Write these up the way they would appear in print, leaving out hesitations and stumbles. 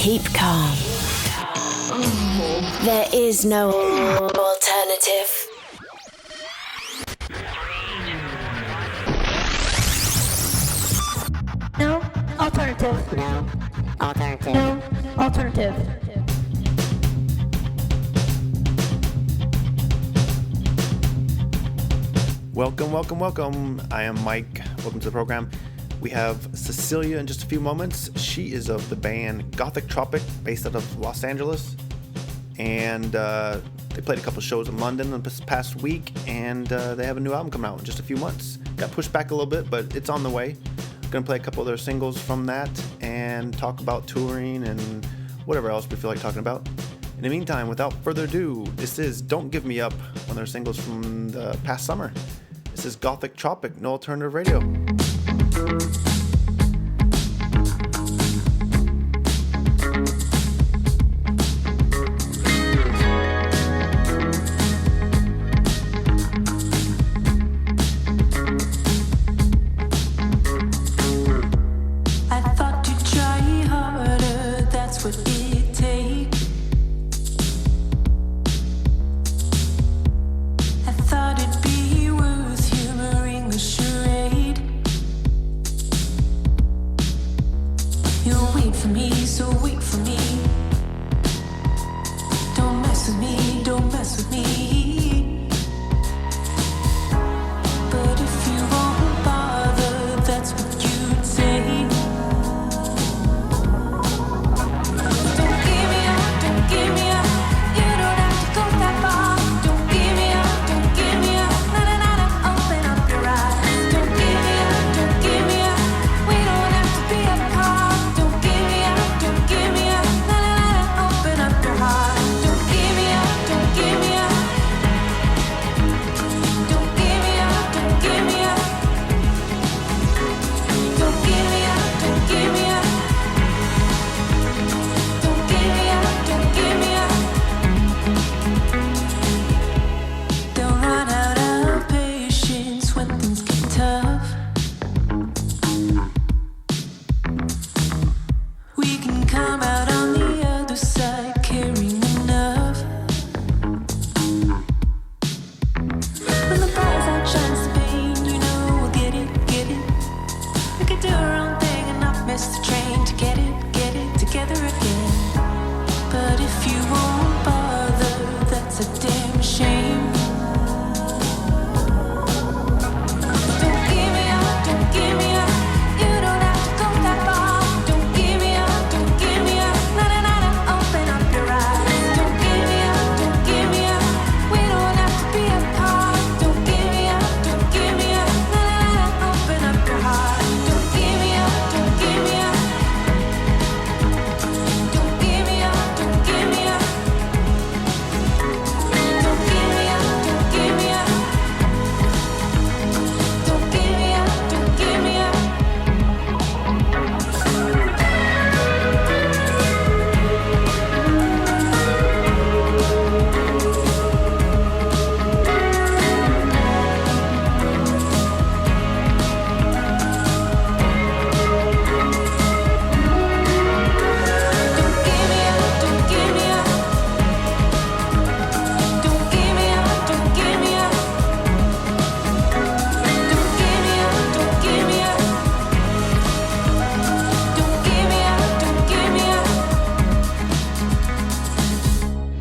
Keep calm. There is no alternative. No alternative. No alternative. No alternative. Welcome. I am Mike. Welcome to the program. We have Cecilia in just a few moments. She is of the band Gothic Tropic, based out of Los Angeles. And they played a couple shows in London this past week, and they have a new album coming out in just a few months. Got pushed back a little bit, but it's on the way. Going to play a couple of their singles from that and talk about touring and whatever else we feel like talking about. In the meantime, without further ado, this is Don't Give Me Up, one of their singles from the past summer. This is Gothic Tropic, No Alternative Radio.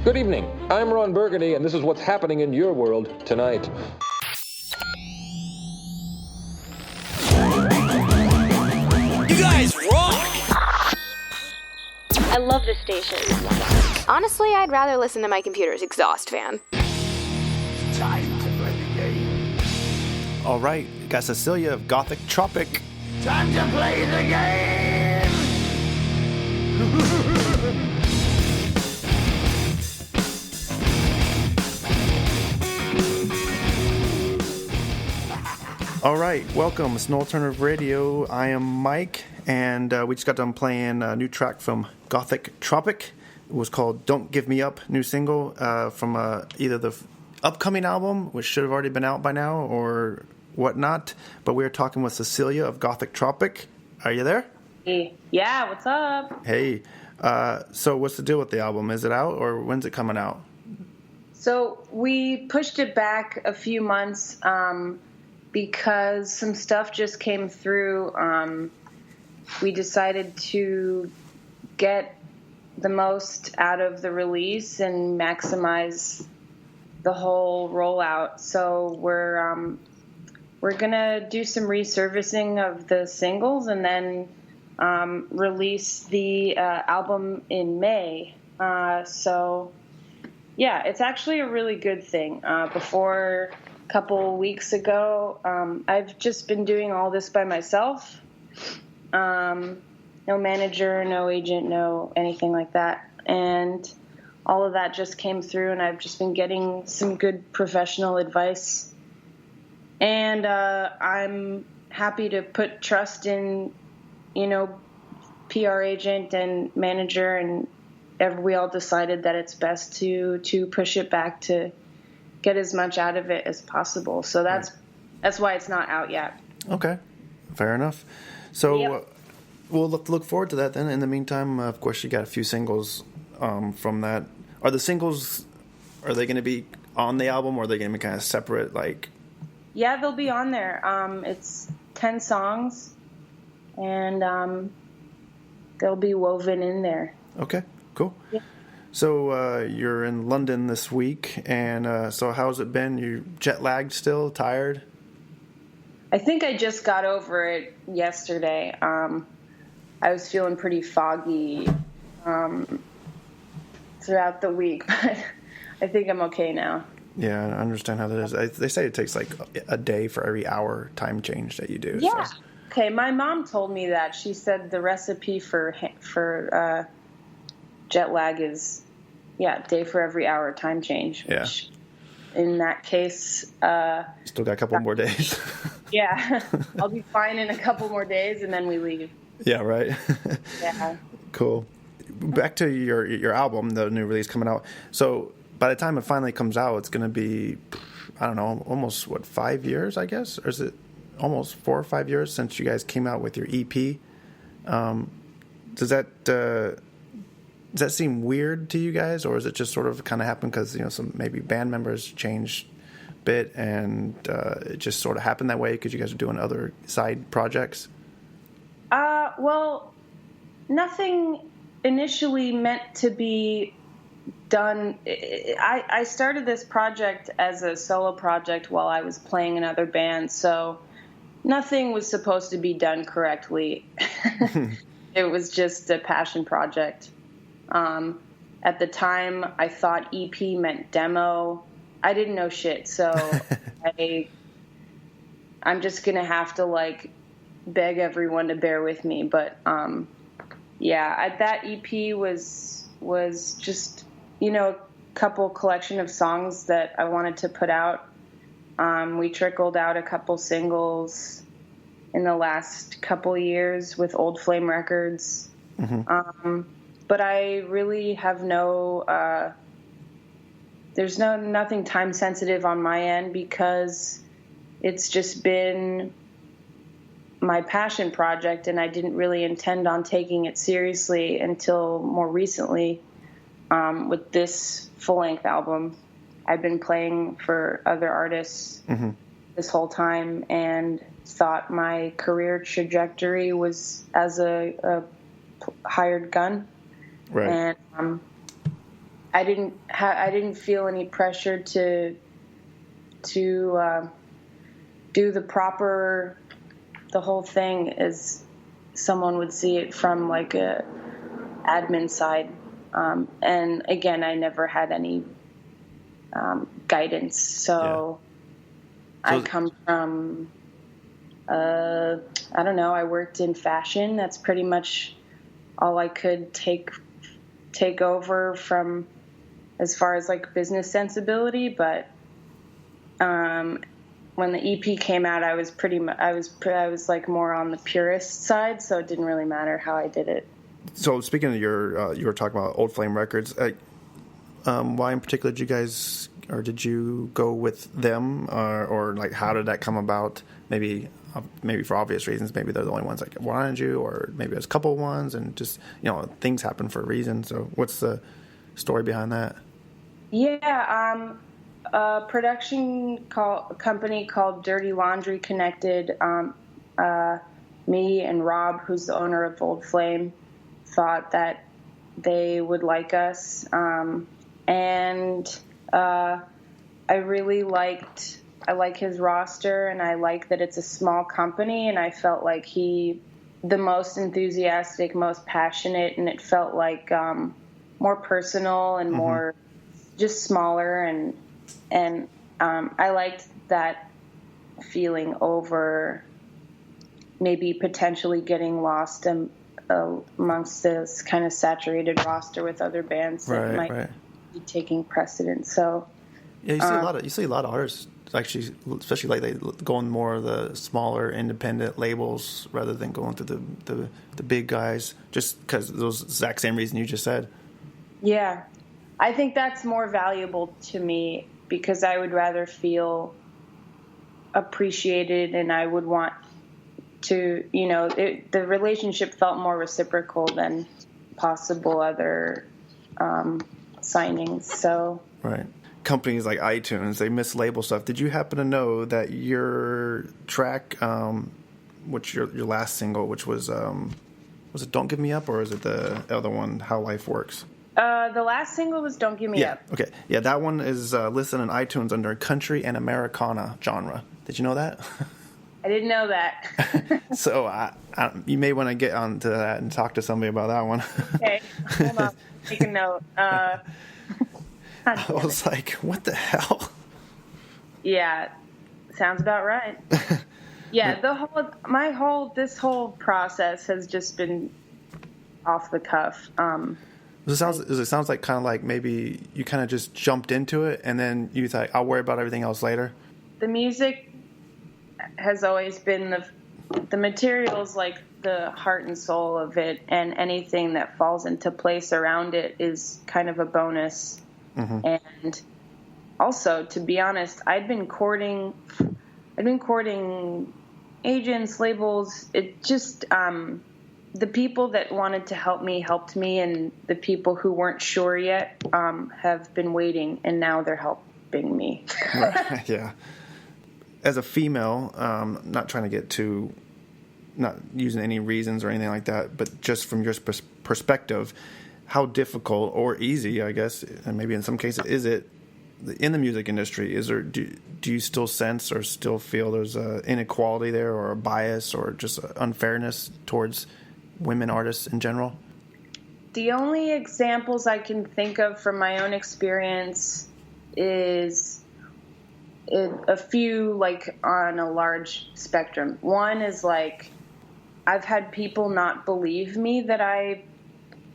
Good evening. I'm Ron Burgundy, and this is what's happening in your world tonight. You guys rock! I love this station. Honestly, I'd rather listen to my computer's exhaust fan. Time to play the game. All right, got Cecilia of Gothic Tropic. Time to play the game! All right, welcome. It's No Alternative Radio. I am Mike, and we just got done playing a new track from Gothic Tropic. It was called Don't Give Me Up, new single from either the upcoming album, which should have already been out by now, or whatnot. But we are talking with Cecilia of Gothic Tropic. Are you there? Hey. Yeah, what's up? Hey. So what's the deal with the album? Is it out, or when's it coming out? So we pushed it back a few months because some stuff just came through. We decided to get the most out of the release and maximize the whole rollout. So we're gonna do some resurfacing of the singles and then release the album in May. So yeah, it's actually a really good thing. Before a couple weeks ago, I've just been doing all this by myself. No manager, no agent, no anything like that. And all of that just came through, and I've just been getting some good professional advice. And I'm happy to put trust in, PR agent and manager, and we all decided that it's best to push it back to get as much out of it as possible. So that's why it's not out yet. Okay, fair enough. So Yep. we'll look forward to that then. In the meantime, of course, you got a few singles from that. Are the singles, are they going to be on the album, or are they going to be kind of separate? Yeah, they'll be on there. It's 10 songs, and they'll be woven in there. Okay, cool. Yeah. So you're in London this week, and so how's it been? You jet lagged still, tired? I think I just got over it yesterday. I was feeling pretty foggy throughout the week, but I think I'm okay now. Yeah, I understand how that is. They say it takes like a day for every hour time change that you do. Yeah. So. Okay, my mom told me that. She said the recipe for jet lag is, day for every hour time change. Yeah. Which, in that case, Still got a couple more days. yeah, I'll be fine in a couple more days, and then we leave. Yeah, right. Yeah. Cool. Back to your album, the new release coming out. So by the time it finally comes out, it's going to be, I don't know, almost 5 years, I guess, or is it almost 4 or 5 years since you guys came out with your EP? Does that seem weird to you guys, or is it just sort of kind of happened because some maybe band members changed a bit and it just sort of happened that way because you guys are doing other side projects? Well, nothing initially meant to be done. I started this project as a solo project while I was playing in other bands, so nothing was supposed to be done correctly. It was just a passion project. At the time, I thought EP meant demo. I didn't know shit, so I'm just gonna have to beg everyone to bear with me. But that EP was just a couple collection of songs that I wanted to put out. We trickled out a couple singles in the last couple years with Old Flame Records. Mm-hmm. But I really have there's nothing time sensitive on my end because it's just been my passion project, and I didn't really intend on taking it seriously until more recently with this full-length album. I've been playing for other artists this whole time and thought my career trajectory was as a hired gun. Right. And I didn't feel any pressure to do the whole thing as someone would see it from a admin side. And again, I never had any guidance. So I come from, I don't know, I worked in fashion. That's pretty much all I could take over from as far as business sensibility. But when the EP came out, I was more on the purist side, so it didn't really matter how I did it. So speaking of you were talking about Old Flame Records. Why in particular did you go with them, or how did that come about? Maybe maybe for obvious reasons, maybe they're the only ones that wanted you, or maybe there's a couple of ones, and just, things happen for a reason. So what's the story behind that? Yeah, a production company called Dirty Laundry connected me and Rob, who's the owner of Old Flame, thought that they would like us. And I really I like his roster, and I like that it's a small company, and I felt like the most enthusiastic, most passionate, and it felt like more personal and more just smaller, and I liked that feeling over maybe potentially getting lost amongst this kind of saturated roster with other bands that might be taking precedence. So yeah, you see a lot of artists actually, especially lately, going more of the smaller independent labels rather than going through the big guys, just because those exact same reason you just said. Yeah, I think that's more valuable to me because I would rather feel appreciated, and I would want to, the relationship felt more reciprocal than possible other signings. So right. Companies like iTunes, they mislabel stuff. Did you happen to know that your track, which your last single, which was it "Don't Give Me Up" or is it the other one, "How Life Works"? The last single was "Don't Give Me Up." Okay. Yeah, that one is listed on iTunes under country and Americana genre. Did you know that? I didn't know that. So you may want to get onto that and talk to somebody about that one. Okay, hold on. Take a note. I was like, what the hell? Yeah, sounds about right. Yeah, this whole process has just been off the cuff. It sounds like kind of like maybe you kind of just jumped into it and then you thought, I'll worry about everything else later. The music has always been the materials, like the heart and soul of it, and anything that falls into place around it is kind of a bonus. And also, to be honest, I'd been courting agents, labels. It just the people that wanted to help me helped me, and the people who weren't sure yet have been waiting, and now they're helping me. Right, yeah. As a female, not trying to get too, not using any reasons or anything like that, but just from your perspective, how difficult or easy, I guess, and maybe in some cases, is it in the music industry? Is there do you still sense or still feel there's a inequality there, or a bias, or just unfairness towards women artists in general? The only examples I can think of from my own experience is a few, like, on a large spectrum. One is, like, I've had people not believe me that I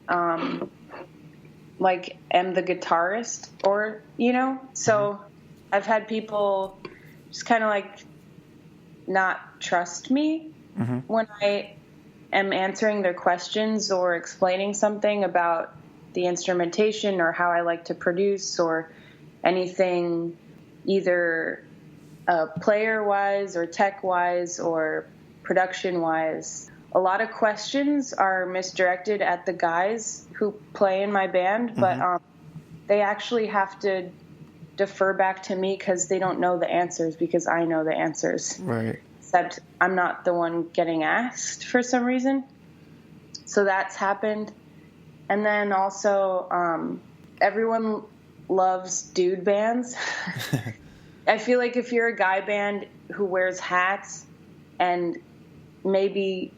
am the guitarist, or, so I've had people just kind of like not trust me when I am answering their questions or explaining something about the instrumentation or how I like to produce or anything, either player-wise or tech-wise or production-wise. A lot of questions are misdirected at the guys who play in my band, but they actually have to defer back to me because they don't know the answers, because I know the answers. Right. Except I'm not the one getting asked for some reason. So that's happened. And then also everyone loves dude bands. I feel like if you're a guy band who wears hats and maybe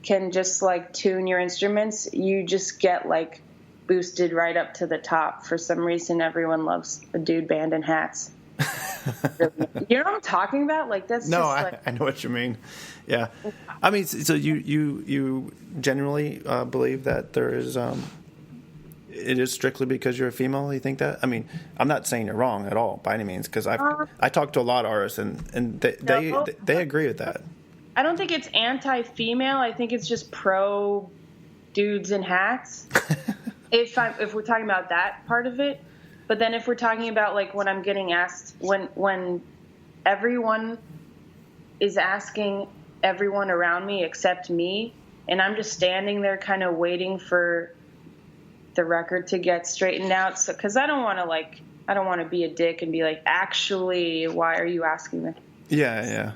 can just like tune your instruments, you just get like boosted right up to the top. For some reason, everyone loves a dude band and hats. You know what I'm talking about? Like, that's no, just like... I know what you mean. Yeah, I mean, so you generally believe that there is it is strictly because you're a female? You think that? I mean, I'm not saying you're wrong at all by any means, because I talk to a lot of artists and they agree with that. I don't think it's anti-female. I think it's just pro dudes in hats. If we're talking about that part of it. But then if we're talking about like when I'm getting asked, when everyone is asking everyone around me except me, and I'm just standing there kind of waiting for the record to get straightened out. So, because I don't want to be a dick and be like, actually, why are you asking me? Yeah.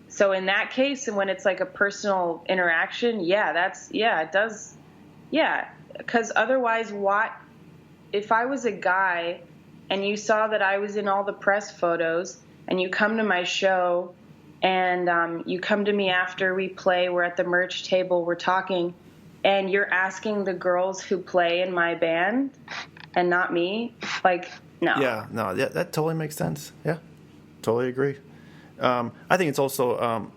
So in that case, and when it's like a personal interaction, it does. Yeah, because otherwise, if I was a guy and you saw that I was in all the press photos and you come to my show and you come to me after we play, we're at the merch table, we're talking, and you're asking the girls who play in my band and not me, like, no. Yeah, no, that totally makes sense. Yeah, totally agree. I think it's also,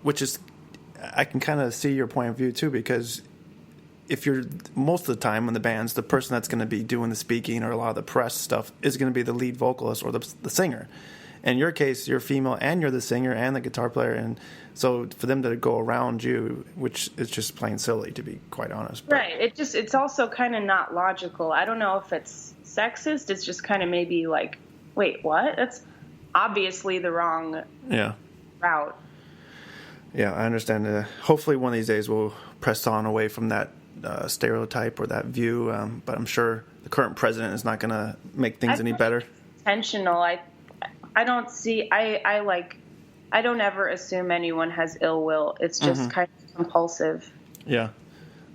I can kind of see your point of view too, because if you're most of the time in the bands, the person that's going to be doing the speaking or a lot of the press stuff is going to be the lead vocalist or the singer. In your case, you're female and you're the singer and the guitar player, and so for them to go around you, which is just plain silly, to be quite honest. But. Right. It's also kind of not logical. I don't know if it's sexist. It's just kind of maybe like, wait, what? That's obviously the wrong route. Yeah, I understand. Hopefully one of these days we'll press on away from that stereotype or that view, but I'm sure the current president is not going to make things any better. Intentional. I don't ever assume anyone has ill will. It's just kind of compulsive. Yeah,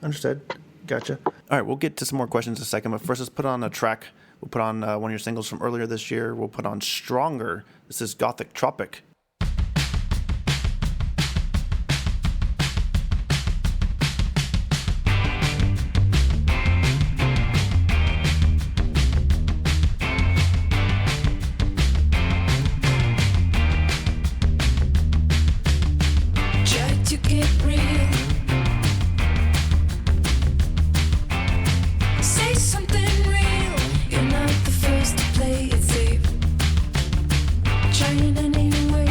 understood. Gotcha. All right, we'll get to some more questions in a second, but first let's put on a track. We'll put on one of your singles from earlier this year. We'll put on Stronger. This is Gothic Tropic. Trying anyway.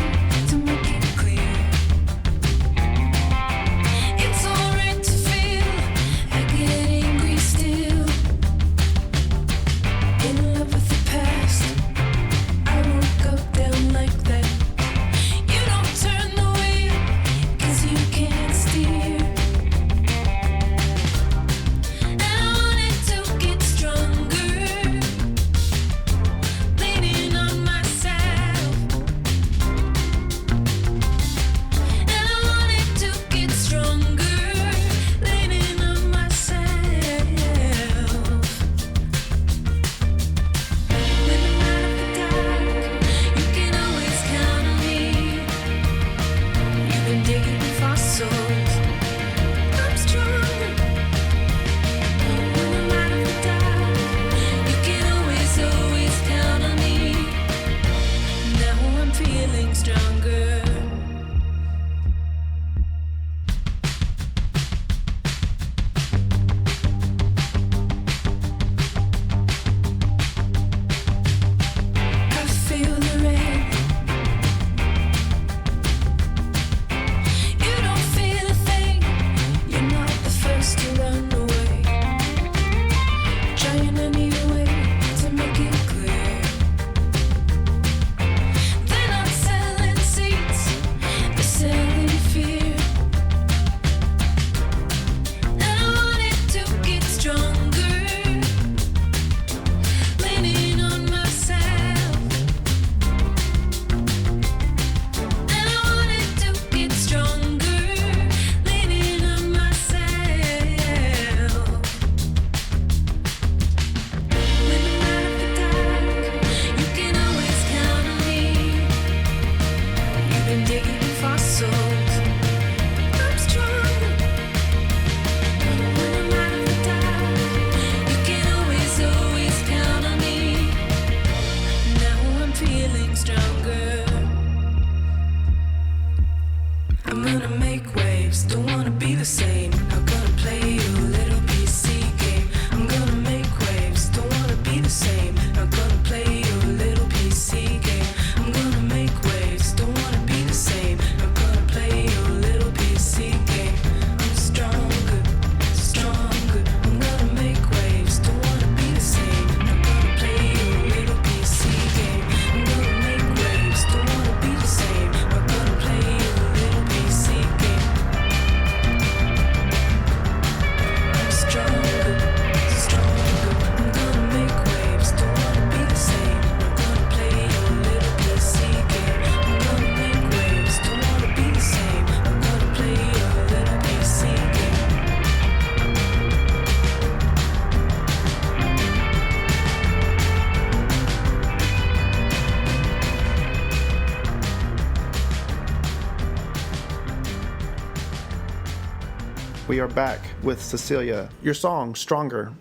We are back with Cecilia. Your song, Stronger.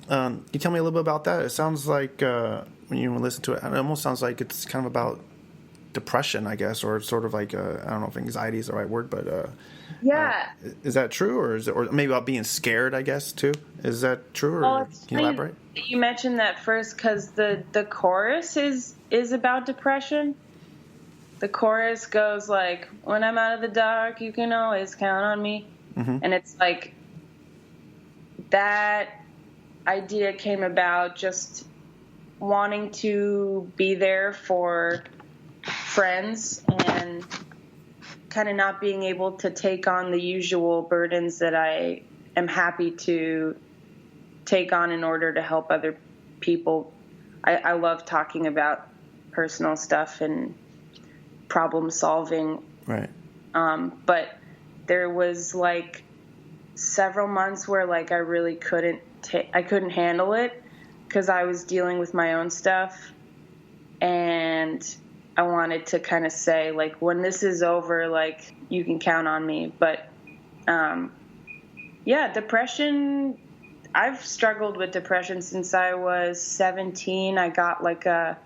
Can you tell me a little bit about that? It sounds like, when you listen to it, it almost sounds like it's kind of about depression, I guess, or sort of like, I don't know if anxiety is the right word, but Yeah. Is that true, or maybe about being scared, I guess, too? Is that true, or Well, can you elaborate? You mentioned that first because the chorus is about depression. The chorus goes like, when I'm out of the dark, you can always count on me. Mm-hmm. And it's like that idea came about just wanting to be there for friends and kind of not being able to take on the usual burdens that I am happy to take on in order to help other people. I love talking about personal stuff and problem solving. Right. But there was like several months where like I really couldn't handle it because I was dealing with my own stuff, and I wanted to kind of say like, when this is over, like, you can count on me. But yeah, depression, I've struggled with depression since I was 17. I got like a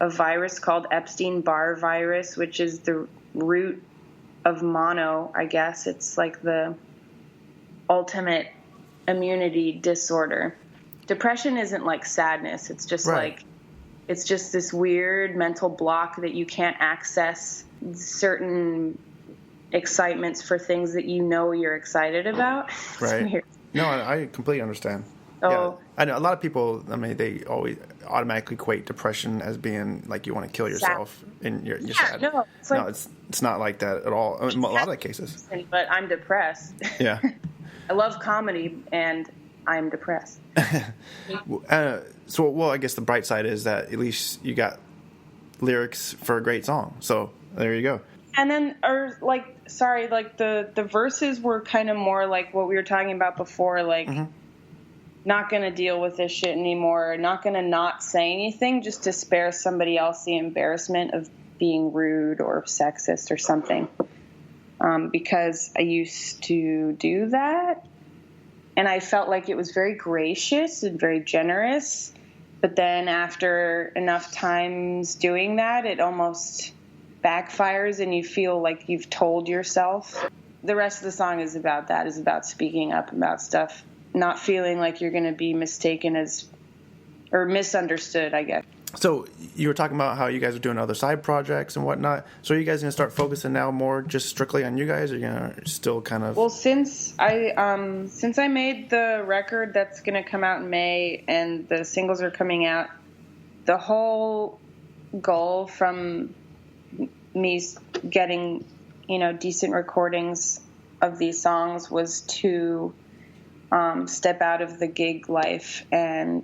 virus called Epstein-Barr virus, which is the root of mono, I guess. It's like the ultimate immunity disorder. Depression isn't like sadness. It's just Right. like, it's just this weird mental block that you can't access certain excitements for things that you know you're excited about. It's Right. weird. No, I completely understand. Oh. Yeah, I know a lot of people. I mean, they always automatically equate depression as being like you want to kill yourself and you're sad. No, it's like, No, it's not like that at all. In a lot of cases. but I'm depressed. Yeah. I love comedy, and I'm depressed. So, well, I guess the bright side is that at least you got lyrics for a great song. So there you go. And then, the verses were kind of more like what we were talking about before, like, not going to deal with this shit anymore, not going to not say anything just to spare somebody else the embarrassment of being rude or sexist or something. Because I used to do that, and I felt like it was very gracious and very generous. But then after enough times doing that, it almost backfires and you feel like you've told yourself. The rest of the song is about that, is about speaking up about stuff, not feeling like you're going to be mistaken as, or misunderstood, I guess. So you were talking about how you guys are doing other side projects and whatnot. So are you guys going to start focusing now more just strictly on you guys, or are you going to still kind of... Well, since I made the record that's going to come out in May and the singles are coming out, the whole goal from me getting, decent recordings of these songs was to step out of the gig life and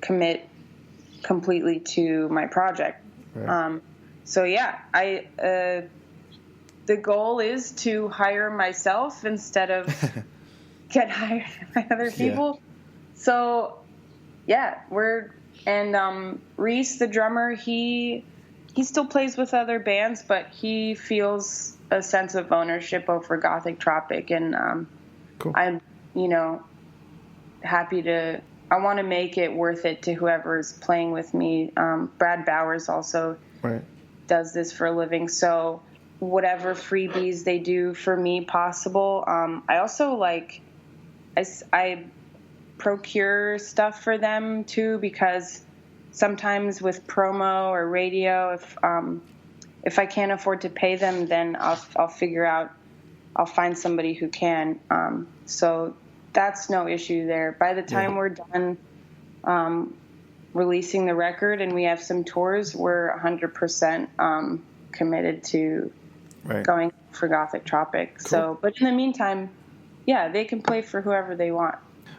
commit completely to my project. Right. So yeah, the goal is to hire myself instead of get hired by other people. Yeah. So yeah, Reese, the drummer, he still plays with other bands, but he feels a sense of ownership over Gothic Tropic, and cool. I'm, happy to. I want to make it worth it to whoever's playing with me. Brad Bowers also does this for a living, so whatever freebies they do for me possible. I also I procure stuff for them too, because sometimes with promo or radio, if I can't afford to pay them, then I'll figure out, I'll find somebody who can. So that's no issue there. By the time we're done releasing the record and we have some tours, we're 100% committed to going for Gothic Tropic. Cool. So, but in the meantime, yeah, they can play for whoever they want.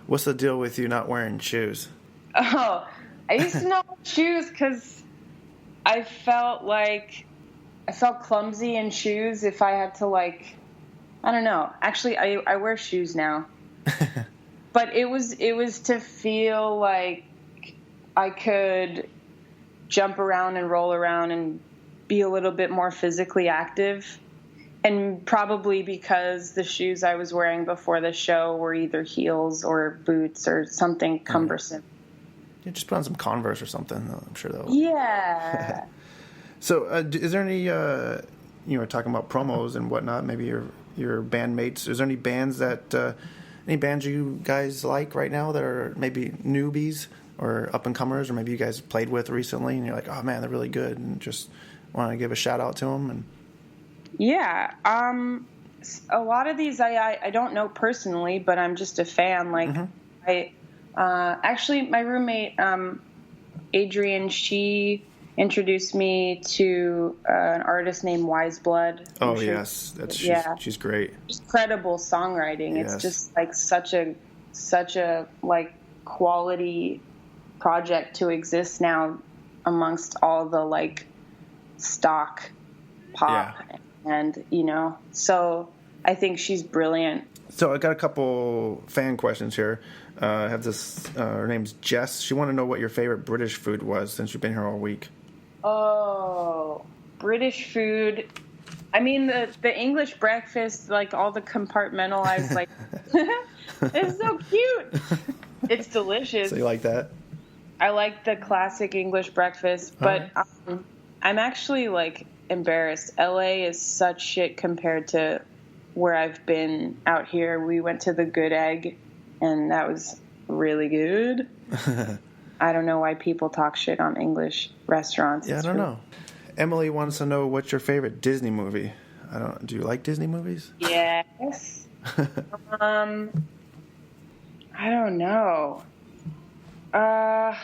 What's the deal with you not wearing shoes? Oh, I used to not wear shoes because I felt clumsy in shoes if I had to I don't know. Actually, I wear shoes now. But it was to feel like I could jump around and roll around and be a little bit more physically active. And probably because the shoes I was wearing before the show were either heels or boots or something cumbersome. You just put on some Converse or something. I'm sure that'll. Yeah. So, is there any? You were talking about promos and whatnot. Maybe your bandmates. Is there any bands any bands you guys like right now that are maybe newbies or up and comers, or maybe you guys played with recently and you're like, oh man, they're really good, and just want to give a shout out to them? And Yeah. A lot of these I don't know personally, but I'm just a fan. Like actually my roommate, Adrian, she introduced me to an artist named Wise Blood. Oh yes, she's great. Incredible songwriting. Yes. It's just like such a like quality project to exist now amongst all the like stock pop. Yeah. And, so I think she's brilliant. So I got a couple fan questions here. I have this, her name's Jess. She wanted to know what your favorite British food was since you've been here all week. Oh, British food. I mean, the English breakfast, like all the compartmentalized, like, it's so cute. It's delicious. So you like that? I like the classic English breakfast, but I'm actually like embarrassed. LA is such shit compared to where I've been out here. We went to the Good Egg, and that was really good. I don't know why people talk shit on English restaurants. Yeah, I don't know. Emily wants to know what's your favorite Disney movie. Do you like Disney movies? Yes. I don't know. I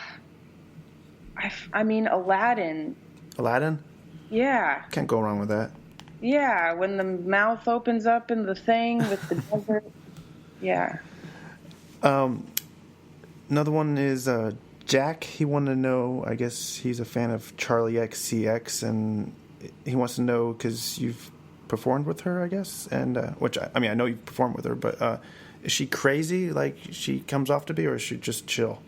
mean, Aladdin. Aladdin? Yeah. Can't go wrong with that. Yeah, when the mouth opens up in the thing with the desert. Yeah. Another one is Jack. He wanted to know, I guess he's a fan of Charlie XCX, and he wants to know because you've performed with her, I guess, and which, I mean, I know you've performed with her, but is she crazy like she comes off to be, or is she just chill?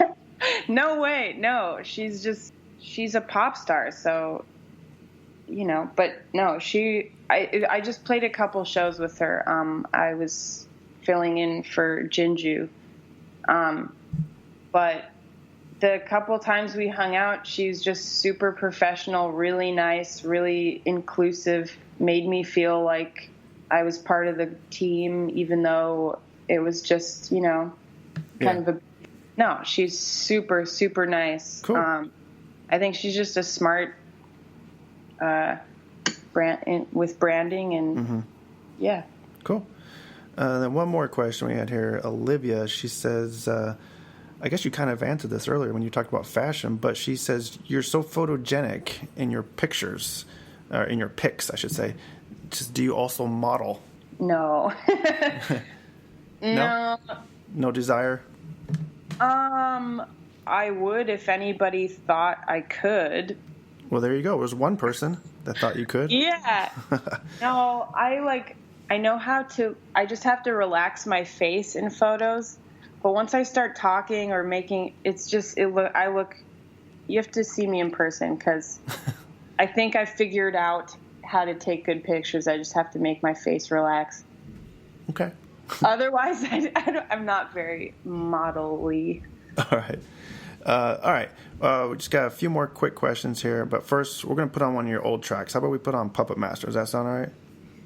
No way. No, she's a pop star, so, but no, I just played a couple shows with her. I was filling in for Jinju. But the couple times we hung out, she's just super professional, really nice, really inclusive, made me feel like I was part of the team, even though it was just, no, she's super, super nice. Cool. I think she's just a smart with branding and yeah. Cool. Then one more question we had here. Olivia, she says, I guess you kind of answered this earlier when you talked about fashion, but she says, you're so photogenic in your pictures, or in your pics, I should say. Just, do you also model? No. No? No desire? I would if anybody thought I could. Well, there you go. There's one person that thought you could. Yeah. No, I know how to, I just have to relax my face in photos. But once I start talking or making, it's just, you have to see me in person because I think I figured out how to take good pictures. I just have to make my face relax. Okay. Otherwise, I'm not very model-y. All right. We just got a few more quick questions here. But first, we're going to put on one of your old tracks. How about we put on Puppet Master? Does that sound all right?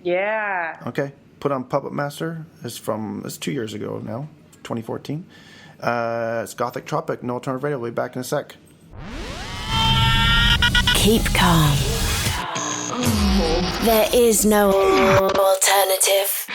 Yeah. Okay. Put on Puppet Master. It's 2 years ago now, 2014. It's Gothic Tropic, No Alternative Radio. We'll be back in a sec. Keep calm. There is no alternative.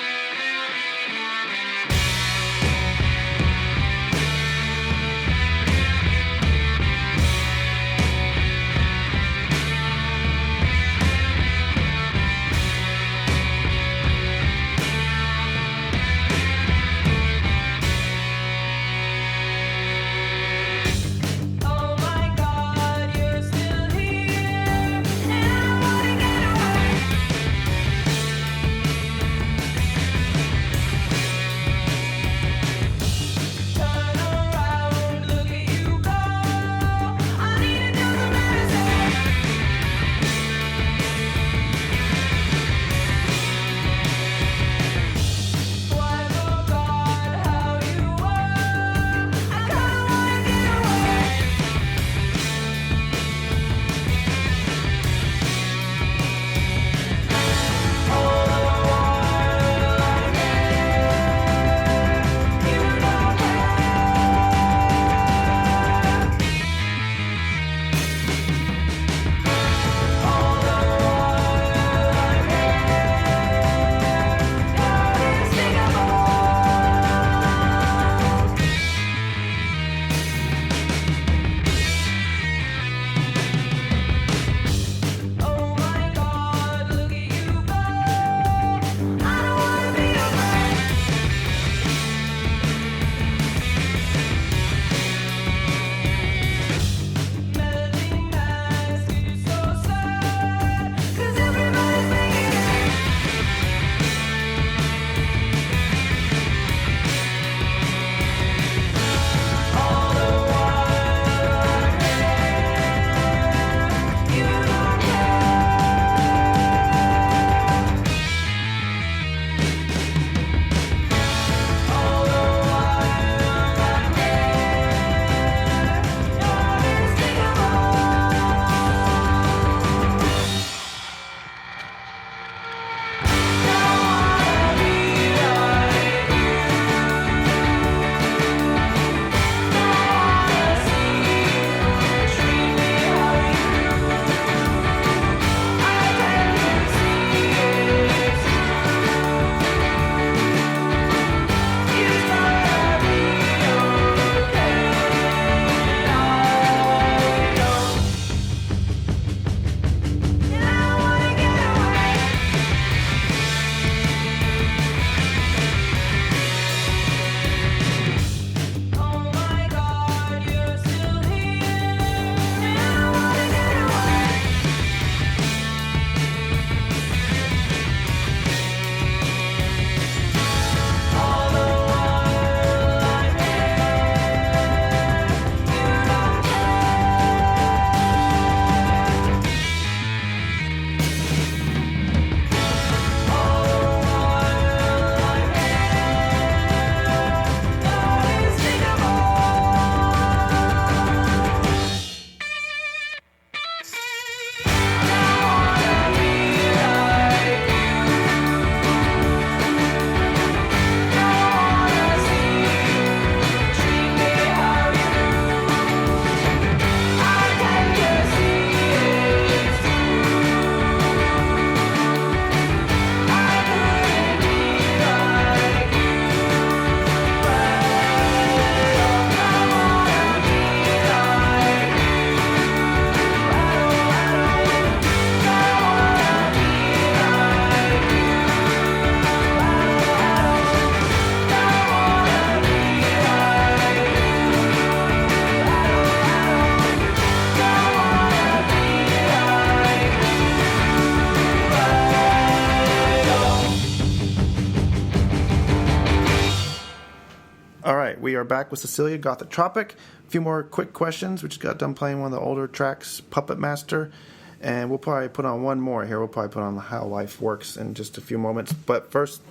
back with Cecilia of GOTHIC TROPIC. A few more quick questions. We just got done playing one of the older tracks, Puppet Master. And we'll probably put on one more here. We'll probably put on How Life Works in just a few moments. But first,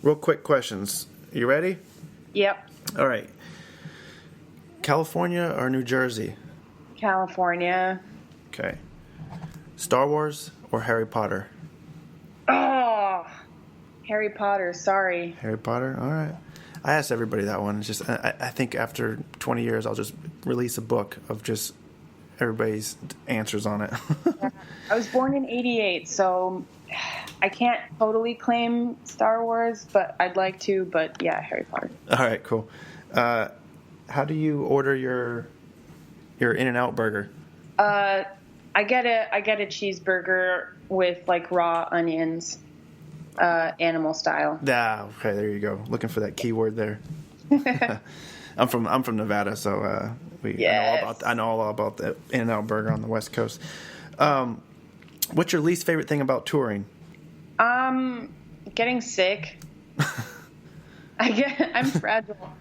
real quick questions. You ready? Yep. All right. California or New Jersey? California. Okay. Star Wars or Harry Potter? Oh, Harry Potter. Sorry. Harry Potter? All right. I asked everybody that one. It's just I think after 20 years, I'll just release a book of just everybody's answers on it. Yeah. I was born in '88, so I can't totally claim Star Wars, but I'd like to. But yeah, Harry Potter. All right, cool. How do you order your In-N-Out burger? I get a cheeseburger with like raw onions, animal style. Yeah, okay, there you go. Looking for that keyword there. I'm from Nevada, so I know all about the In-N-Out burger on the West Coast. What's your least favorite thing about touring? Getting sick. I'm fragile.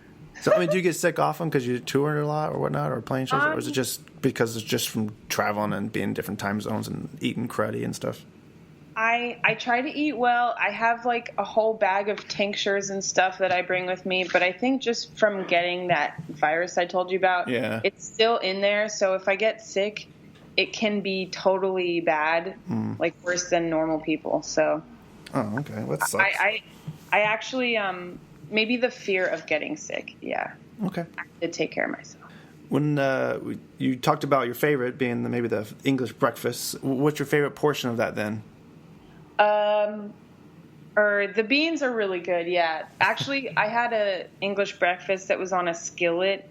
So, I mean, do you get sick often because you tour a lot or whatnot, or playing shows, or is it just because it's just from traveling and being in different time zones and eating cruddy and stuff? I try to eat well. I have like a whole bag of tinctures and stuff that I bring with me, but I think just from getting that virus I told you about, it's still in there. So if I get sick, it can be totally bad, like worse than normal people. So, oh, okay, that sucks. I actually maybe the fear of getting sick. Yeah. Okay. I have to take care of myself. When you talked about your favorite being maybe the English breakfast, what's your favorite portion of that then? Or the beans are really good. Yeah. Actually, I had a English breakfast that was on a skillet,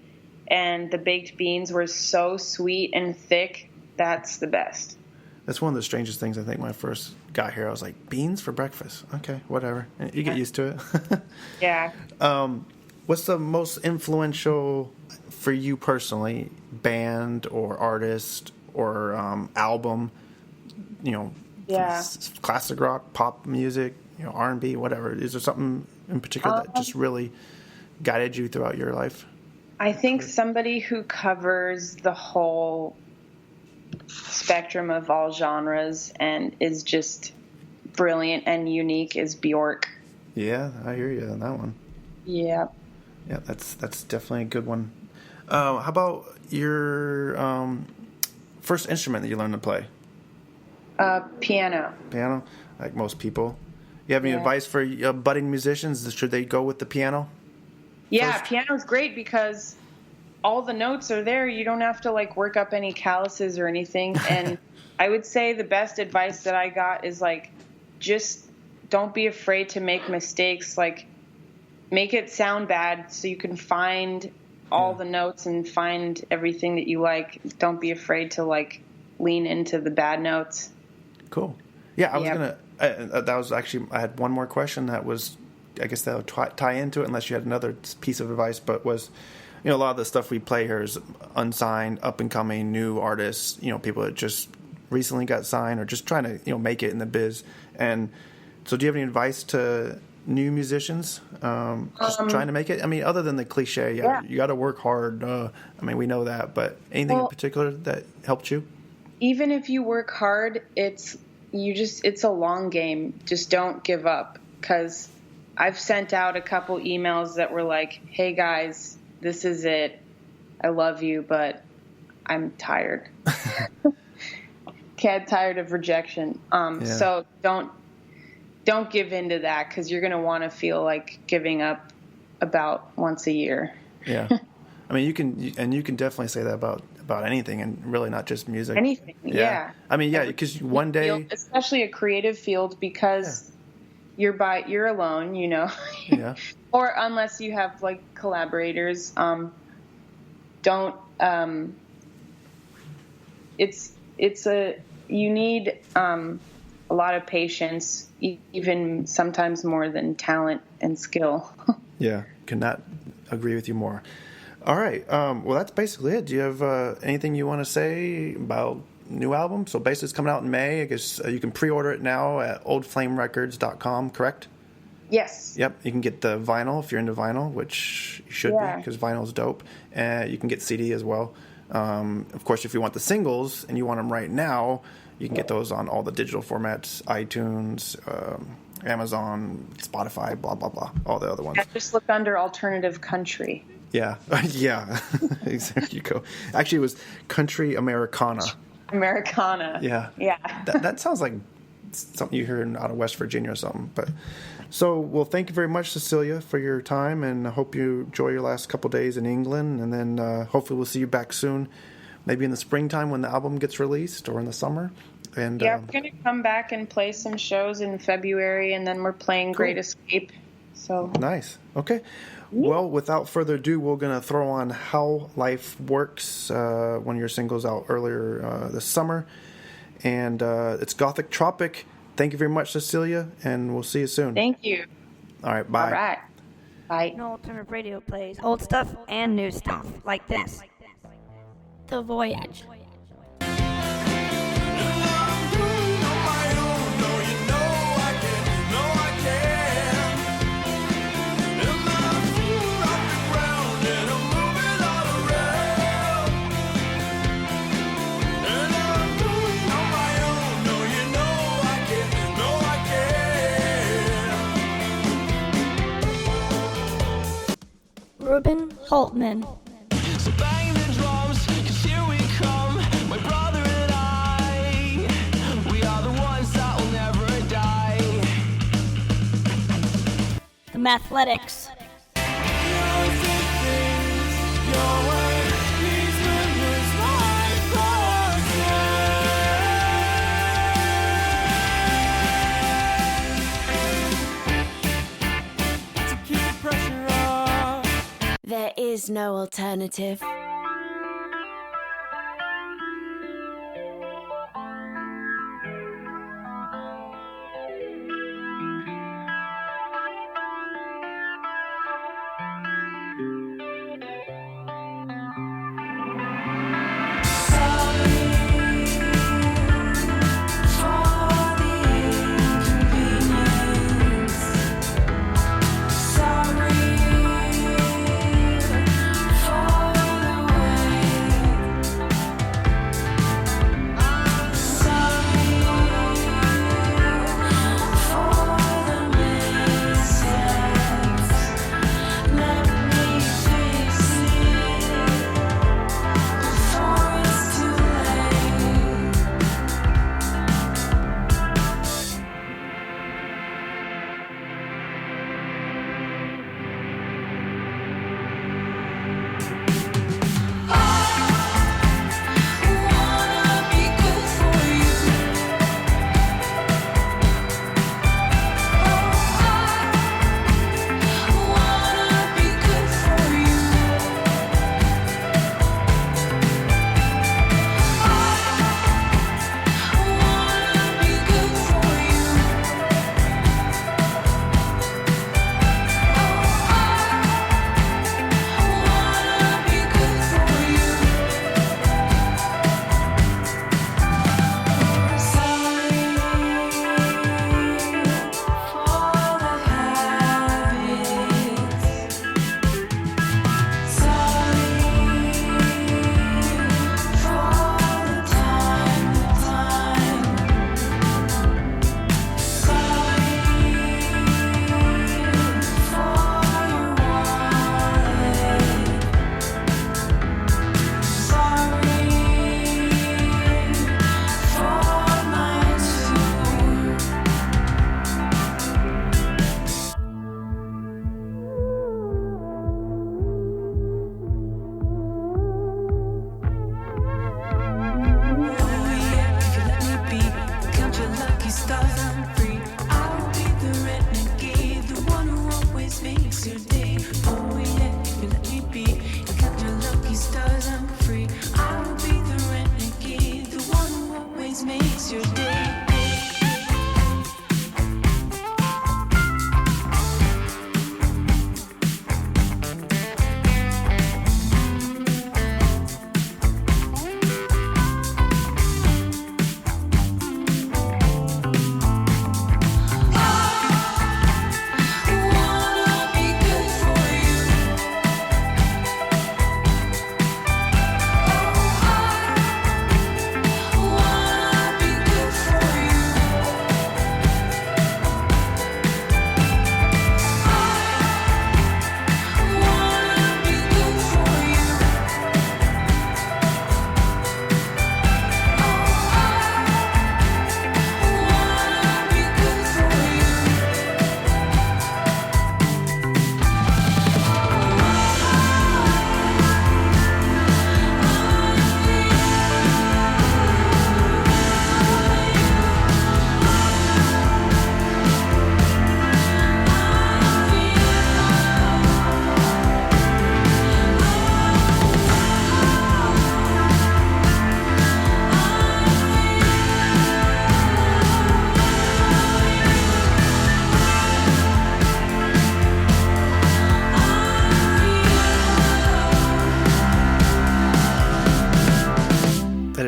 and the baked beans were so sweet and thick. That's the best. That's one of the strangest things I think when I first got here. I was like, beans for breakfast? Okay, whatever. You get used to it. Yeah. What's the most influential for you personally, band or artist or album, classic rock, pop music, R&B, whatever? Is there something in particular that just really guided you throughout your life? I think somebody who covers the whole spectrum of all genres and is just brilliant and unique is Bjork. Yeah, I hear you on that one. Yeah. Yeah, that's definitely a good one. How about your first instrument that you learned to play? Piano. Piano, like most people. You have any advice for budding musicians? Should they go with the piano? Yeah, first? Piano's great because all the notes are there. You don't have to like work up any calluses or anything. And I would say the best advice that I got is like, just don't be afraid to make mistakes. Like, make it sound bad so you can find all the notes and find everything that you like. Don't be afraid to like lean into the bad notes. Cool. Yeah, I was I had one more question that was, I guess that would tie into it unless you had another piece of advice, but was, a lot of the stuff we play here is unsigned, up and coming, new artists, people that just recently got signed or just trying to, make it in the biz. And so do you have any advice to new musicians just trying to make it? I mean, other than the cliche, you got to work hard. We know that, but anything in particular that helped you? Even if you work hard, it's a long game. Just don't give up, because I've sent out a couple emails that were like, hey guys, this is it. I love you, but I'm tired. Tired of rejection. So don't give in to that, because you're going to want to feel like giving up about once a year. Yeah. You can definitely say that about anything, and really not just music. Anything, yeah. Because one day, especially a creative field, because you're alone, Yeah. Or unless you have like collaborators, you need a lot of patience, even sometimes more than talent and skill. Yeah, cannot agree with you more. All right. Well, that's basically it. Do you have anything you want to say about new album? So basically it's coming out in May. I guess you can pre-order it now at oldflamerecords.com, correct? Yes. Yep, you can get the vinyl if you're into vinyl, which you should be because vinyl's dope. You can get CD as well. Of course, if you want the singles and you want them right now, you can get those on all the digital formats, iTunes, Amazon, Spotify, blah, blah, blah, all the other ones. Yeah, just look under alternative country. Yeah, yeah, there you go. Actually, it was Country Americana. Americana. Yeah. Yeah. That sounds like something you hear out of West Virginia or something. But well, thank you very much, Cecilia, for your time, and I hope you enjoy your last couple days in England, and then hopefully we'll see you back soon, maybe in the springtime when the album gets released, or in the summer. And we're going to come back and play some shows in February, and then we're playing Great Escape. So nice. Okay. Well, without further ado, we're going to throw on How Life Works, one of your singles out earlier this summer. And it's Gothic Tropic. Thank you very much, Cecilia, and we'll see you soon. Thank you. All right, bye. All right. Bye. No alternative radio plays old stuff and new stuff like this. The Voyage. Ruben Holtman. So bang the drums, 'cause here we come, my brother and I. We are the ones that will never die. The Mathletics. There is no alternative.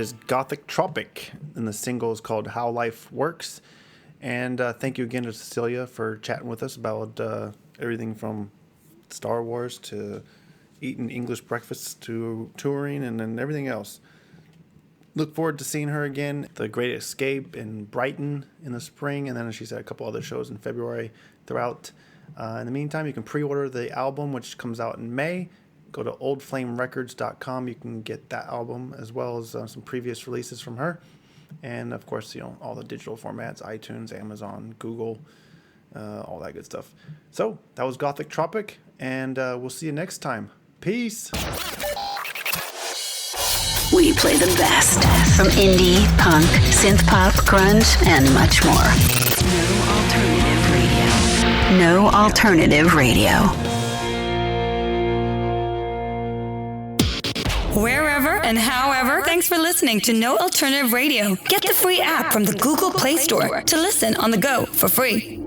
is Gothic Tropic, and the single is called How Life Works. And thank you again to Cecilia for chatting with us about everything from Star Wars to eating English breakfasts to touring and then everything else. Look forward to seeing her again. The Great Escape in Brighton in the spring, and then she's at a couple other shows in February throughout. In the meantime, you can pre-order the album, which comes out in May. Go to oldflamerecords.com. You can get that album as well as some previous releases from her. And, of course, all the digital formats, iTunes, Amazon, Google, all that good stuff. So, that was Gothic Tropic, and we'll see you next time. Peace! We play the best from indie, punk, synth pop, grunge, and much more. No alternative radio. Wherever and however, thanks for listening to No Alternative Radio. Get the free app from the Google Play Store to listen on the go for free.